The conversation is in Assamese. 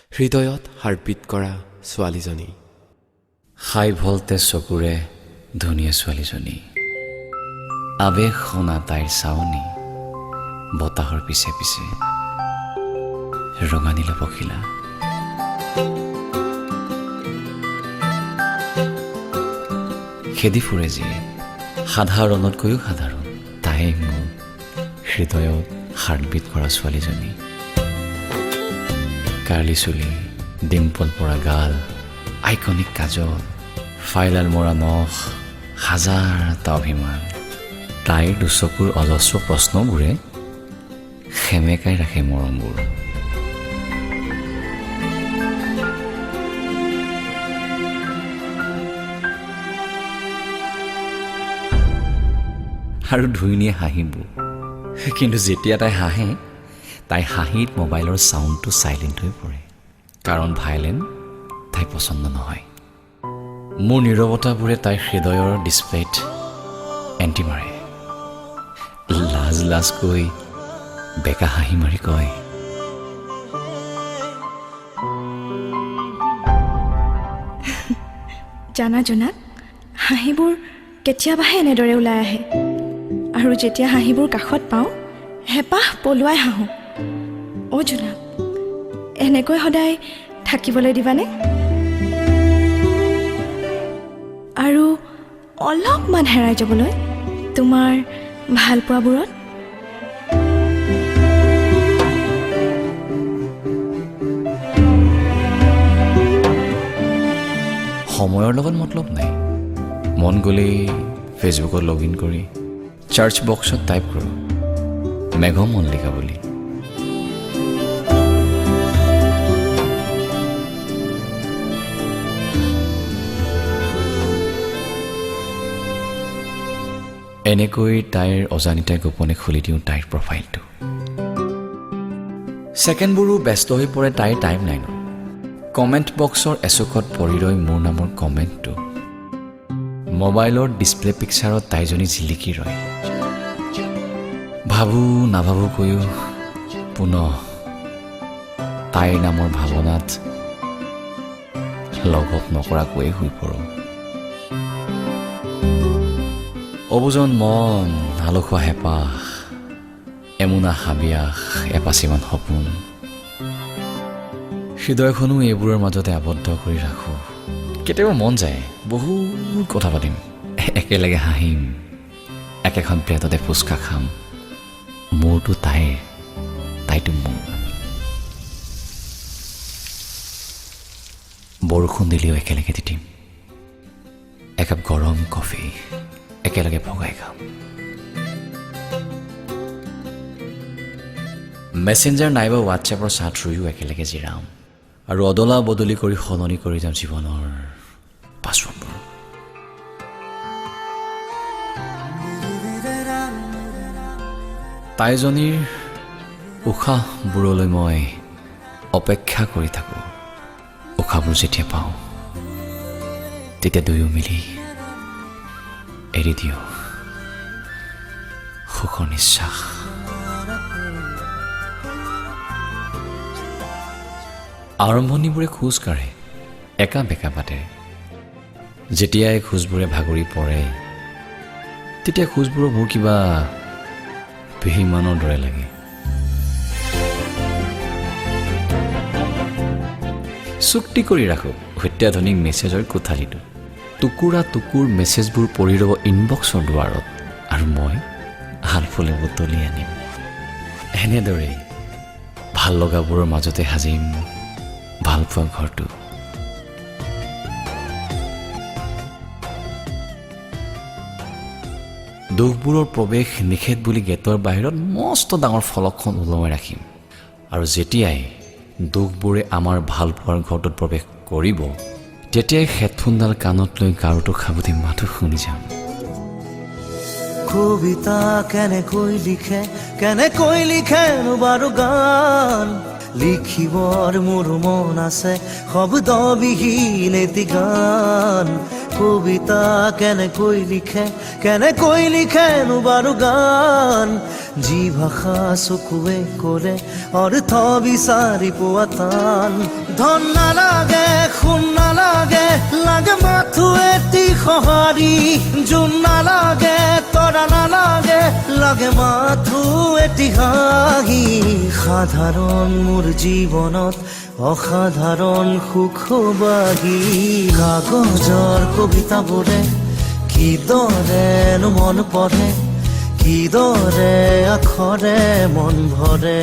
হৃদয়ত হাৰ্টবিট কৰা ছোৱালীজনী, হাই ভল্টেজ চকুৰে ধুনীয়া ছোৱালীজনী, আৱেগ শুনা তাইৰ চাৱনী, বতাহৰ পিছে পিছে ৰঙানীলা পখিলা। খেদি ফুৰে যি সাধাৰণতকৈও সাধাৰণ, তাই মোৰ হৃদয়ত হাৰ্টবিট কৰা ছোৱালীজনী। কাৰ্লি চুলি, ডিম্পল পৰা গাল, আইকনিক কাজল, ফাইলাল মৰা নখ, হাজাৰটা অভিমান। তাইৰ দুচকুৰ অজস্ৰ প্ৰশ্নবোৰে সেমেকাই ৰাখে মৰমবোৰ। আৰু ধুনীয়া হাঁহিবোৰ, কিন্তু যেতিয়া তাই হাঁহে, তাই হাঁহিত মোবাইলৰ চাউণ্ডটো চাইলেণ্ট হৈ পৰে, কাৰণ ভাইলেণ্ট তাই পচন্দ নহয়। মোৰ নীৰৱতাবোৰে তাইৰ হৃদয়ৰ ডিছপ্লেত এণ্টি মাৰে। লাজ লাজকৈ বেকা হাঁহি মাৰি কয়, জানা জোনাক, হাঁহিবোৰ কেতিয়াবাহে এনেদৰে ওলাই আহে, আৰু যেতিয়া হাঁহিবোৰ কাষত পাওঁ, হেঁপাহ পলুৱাই হাঁহোঁ। অ' জোনাক, এনেকৈ সদায় থাকিবলৈ দিবানে? আৰু অলপমান হেৰাই যাবলৈ তোমাৰ ভালপোৱাবোৰত? সময়ৰ লগত মতলব নাই। মন গ'লেই ফেচবুকত লগ ইন কৰি চাৰ্চ বক্সত টাইপ কৰোঁ মেঘ মল্লিকা বুলি। এনেকৈ তাইৰ অজানিতাই গোপনে খুলি দিওঁ তাইৰ প্ৰফাইলটো। ছেকেণ্ডবোৰো ব্যস্ত হৈ পৰে তাইৰ টাইম লাইনত। কমেণ্ট বক্সৰ এচুকত পৰি ৰয় মোৰ নামৰ কমেণ্টটো। মোবাইলৰ ডিছপ্লে পিকচাৰত তাইজনী জিলিকি ৰয়। ভাবোঁ নাভাবোঁকৈও পুনঃ তাইৰ নামৰ ভাৱনাত লগত নকৰাকৈয়ে শুই পৰোঁ। অবুজন মন, আলসুৱা হেঁপাহ, এমুনা হাবিয়াস, এপাচিমান সপোন, হৃদয়খনো এইবোৰৰ মাজতে আবদ্ধ কৰি ৰাখোঁ। কেতিয়াবা মন যায় বহুত কথা পাতিম, একেলগে হাঁহিম, একেখন প্লেটতে ফুচকা খাম। মোৰতো তাইৰ, তাইতো মোৰ। বৰষুণ দিলেও একেলগে তিতিম, একাপ গৰম কফি একেলগে ভগাই খাম। মেছেঞ্জাৰ নাইবা হোৱাটছএপৰ চাট ৰুইও একেলগে জিৰাম, আৰু অদলা বদলি কৰি সলনি কৰি যাম জীৱনৰ পাছৱৰ্ডবোৰ। তাইজনীৰ উশাহবোৰলৈ মই অপেক্ষা কৰি থাকোঁ। উশাহবোৰ যেতিয়া পাওঁ, তেতিয়া দুয়ো মিলি এৰি দিওঁ সুখৰ নিশ্বাস। আৰম্ভণিবোৰে খোজ কাঢ়ে একা বেকা বাটেৰে। যেতিয়াই খোজবোৰে ভাগৰি পৰে, তেতিয়া খোজবোৰৰ মোৰ কিবা বেহিমানৰ দৰে লাগে। চুক্তি কৰি ৰাখোঁ অত্যাধুনিক মেছেজৰ কোঠালিটো। টুকুৰা টুকুৰ মেছেজবোৰ পৰি ৰ'ব ইনবক্সৰ দুৱাৰত, আৰু মই হাতফুলে বুটলি আনিম। এনেদৰেই ভাল লগাবোৰৰ মাজতে সাজিম ভালপোৱা ঘৰটো। দুখবোৰৰ প্ৰৱেশ নিষেধ বুলি গেটৰ বাহিৰত মস্ত ডাঙৰ ফলকখন ওলমাই ৰাখিম, আৰু যেতিয়াই দুখবোৰে আমাৰ ভালপোৱাৰ ঘৰটোত প্ৰৱেশ কৰিব, তেতিয়াই হেডফোনডাল কাণত লৈ গাৰুটো খাবতি মাথো শুনি যাম। কবিতা কেনেকৈ লিখে বাৰু গান, লিখিবৰ মোৰ মন আছে শব্দবিহীন এটি গান। কবিতা কেনেকৈ লিখেনো বাৰু গান যি ভাষা চকুৱে কৰে অৰ্থ বিচাৰি পোৱা টান ধন নালাগে সোণ নালাগে লাগে মাথো এটি সঁহাৰি জোন নালাগে তৰা নালাগে লাগে মাথো এটি হাঁহি সাধাৰণ মোৰ জীৱনত অসাধাৰণ সুখবাহী কাগজৰ কবিতাবোৰে কিদৰেনো মন পঢ়ে কিদৰে আখৰে মন ভৰে